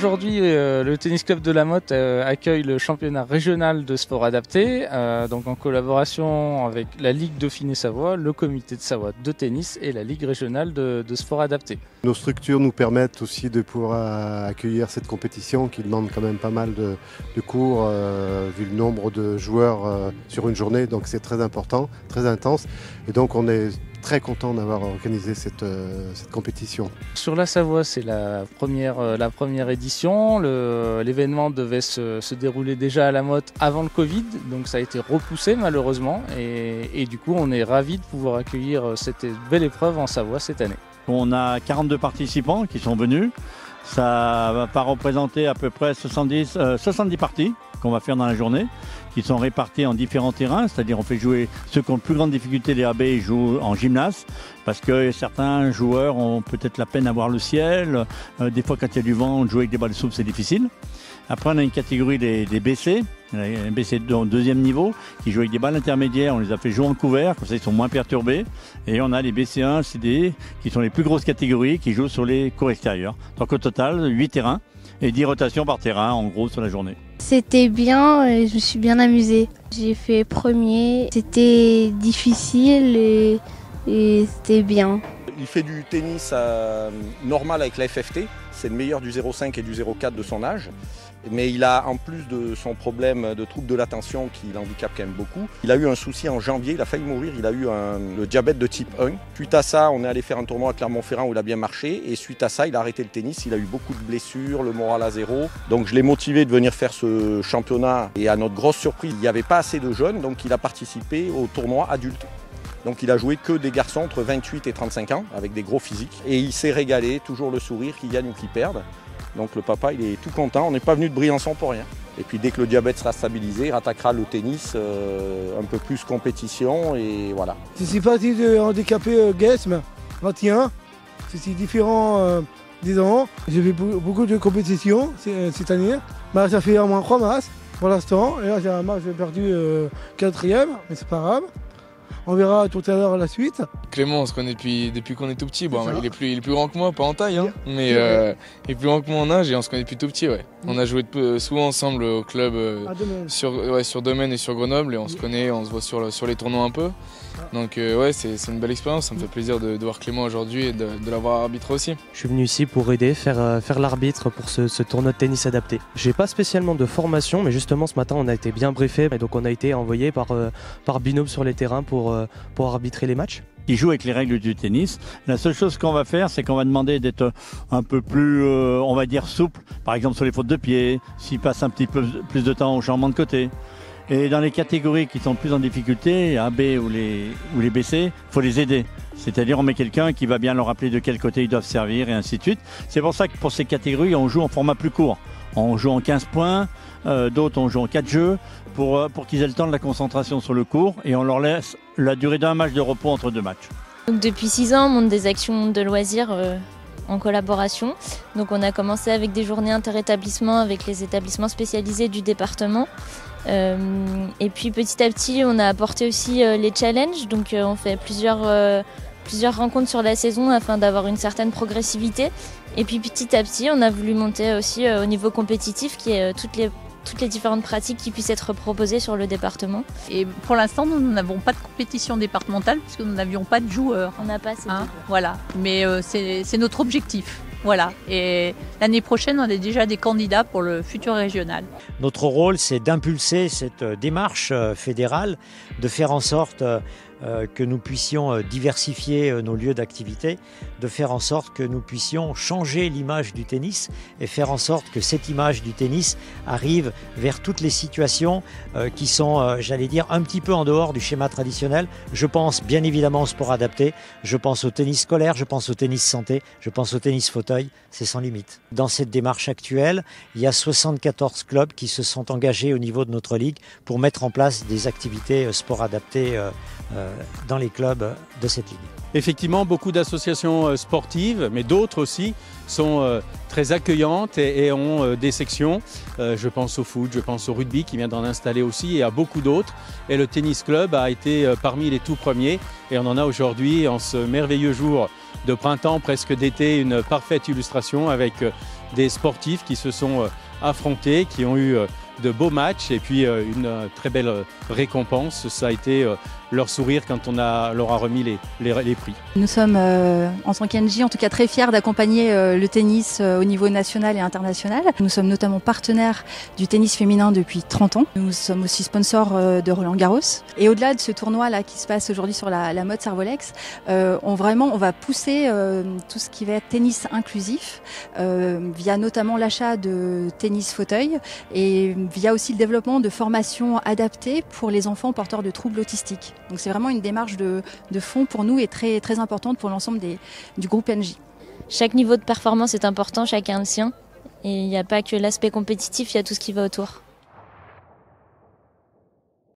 aujourd'hui, le Tennis Club de la Motte accueille le championnat régional de sport adapté, donc en collaboration avec la Ligue Dauphiné-Savoie, le comité de Savoie de tennis et la Ligue régionale de sport adapté. Nos structures nous permettent aussi de pouvoir accueillir cette compétition qui demande quand même pas mal de cours vu le nombre de joueurs sur une journée, donc c'est très important, très intense, et donc on est très content d'avoir organisé cette compétition. Sur la Savoie, c'est la première édition. L'événement devait se dérouler déjà à la Motte avant le Covid, donc ça a été repoussé malheureusement. Et du coup, on est ravis de pouvoir accueillir cette belle épreuve en Savoie cette année. On a 42 participants qui sont venus. Ça va pas représenter à peu près 70 parties qu'on va faire dans la journée, qui sont répartis en différents terrains, c'est-à-dire on fait jouer ceux qui ont le plus grande difficulté des AB, ils jouent en gymnase, parce que certains joueurs ont peut-être la peine à voir le ciel, des fois quand il y a du vent, jouer avec des balles souples c'est difficile. Après on a une catégorie des BC, un BC de deuxième niveau, qui jouent avec des balles intermédiaires, on les a fait jouer en couvert, comme ça ils sont moins perturbés. Et on a les BC1, CD, qui sont les plus grosses catégories, qui jouent sur les cours extérieurs. Donc au total, 8 terrains et 10 rotations par terrain, en gros, sur la journée. C'était bien, je me suis bien amusée. J'ai fait premier, c'était difficile et c'était bien. Il fait du tennis normal avec la FFT, c'est le meilleur du 0,5 et du 0,4 de son âge. Mais il a, en plus de son problème de trouble de l'attention qui l'handicape quand même beaucoup, il a eu un souci en janvier, il a failli mourir, il a eu le diabète de type 1. Suite à ça, on est allé faire un tournoi à Clermont-Ferrand où il a bien marché, et suite à ça, il a arrêté le tennis, il a eu beaucoup de blessures, le moral à zéro. Donc je l'ai motivé de venir faire ce championnat, et à notre grosse surprise, il n'y avait pas assez de jeunes, donc il a participé au tournoi adulte. Donc il a joué que des garçons entre 28 et 35 ans, avec des gros physiques, et il s'est régalé, toujours le sourire, qui gagne ou qui perde. Donc le papa, il est tout content. On n'est pas venu de Briançon pour rien. Et puis dès que le diabète sera stabilisé, il rattaquera le tennis, un peu plus compétition et voilà. Je suis parti de handicapé GESM 21. C'est différent des ans. J'ai fait beaucoup de compétitions cette année. Bah, ça fait au moins 3 matchs pour l'instant. Et là, j'ai un match perdu 4e, mais c'est pas grave. On verra tout à l'heure la suite. Clément, on se connaît depuis qu'on est tout petit. Bon, il est plus grand que moi, pas en taille, hein, mais il est plus grand que moi en âge et on se connaît depuis tout petit. Ouais. On a joué souvent ensemble au club sur Domaine et sur Grenoble et on se connaît, on se voit sur les tournois un peu. Donc ouais, c'est une belle expérience. Ça me fait plaisir de voir Clément aujourd'hui et de l'avoir arbitré aussi. Je suis venu ici pour aider, faire l'arbitre pour ce tournoi de tennis adapté. J'ai pas spécialement de formation, mais justement ce matin on a été bien briefé et donc on a été envoyé par binôme sur les terrains pour arbitrer les matchs. Qui joue avec les règles du tennis. La seule chose qu'on va faire, c'est qu'on va demander d'être un peu plus, on va dire, souple. Par exemple, sur les fautes de pied, s'il passe un petit peu plus de temps au changement de côté. Et dans les catégories qui sont plus en difficulté, AB ou les BC, il faut les aider. C'est-à-dire on met quelqu'un qui va bien leur rappeler de quel côté ils doivent servir et ainsi de suite. C'est pour ça que pour ces catégories, on joue en format plus court. On joue en 15 points, d'autres on joue en 4 jeux pour qu'ils aient le temps de la concentration sur le court et on leur laisse la durée d'un match de repos entre 2 matchs. Donc depuis 6 ans, on monte des actions de loisirs en collaboration. Donc on a commencé avec des journées interétablissements avec les établissements spécialisés du département. Et puis petit à petit, on a apporté aussi les challenges. Donc on fait plusieurs rencontres sur la saison afin d'avoir une certaine progressivité. Et puis petit à petit, on a voulu monter aussi au niveau compétitif, qui est toutes les différentes pratiques qui puissent être proposées sur le département. Et pour l'instant, nous n'avons pas de compétition départementale puisque nous n'avions pas de joueurs. On n'a pas assez de joueurs. Voilà, mais c'est notre objectif. Voilà. Et l'année prochaine, on a déjà des candidats pour le futur régional. Notre rôle, c'est d'impulser cette démarche fédérale, de faire en sorte que nous puissions diversifier nos lieux d'activité, de faire en sorte que nous puissions changer l'image du tennis et faire en sorte que cette image du tennis arrive vers toutes les situations qui sont, j'allais dire, un petit peu en dehors du schéma traditionnel. Je pense bien évidemment au sport adapté, je pense au tennis scolaire, je pense au tennis santé, je pense au tennis fauteuil, c'est sans limite. Dans cette démarche actuelle, il y a 74 clubs qui se sont engagés au niveau de notre ligue pour mettre en place des activités sport adapté dans les clubs de cette ligue. Effectivement, beaucoup d'associations sportives, mais d'autres aussi, sont très accueillantes et ont des sections. Je pense au foot, je pense au rugby qui vient d'en installer aussi et à beaucoup d'autres. Et le tennis club a été parmi les tout premiers et on en a aujourd'hui, en ce merveilleux jour de printemps, presque d'été, une parfaite illustration avec des sportifs qui se sont affrontés, qui ont eu de beaux matchs et puis une très belle récompense. Ça a été leur sourire quand on leur a remis les prix. Nous sommes en tant qu'NJ en tout cas très fiers d'accompagner le tennis au niveau national et international. Nous sommes notamment partenaires du tennis féminin depuis 30 ans. Nous sommes aussi sponsors de Roland Garros. Et au-delà de ce tournoi là qui se passe aujourd'hui sur la mode Servolex, on va pousser tout ce qui va être tennis inclusif via notamment l'achat de tennis fauteuil et via aussi le développement de formations adaptées pour les enfants porteurs de troubles autistiques. Donc c'est vraiment une démarche de fond pour nous et très, très importante pour l'ensemble du groupe NJ. Chaque niveau de performance est important, chacun le sien. Et il n'y a pas que l'aspect compétitif, il y a tout ce qui va autour.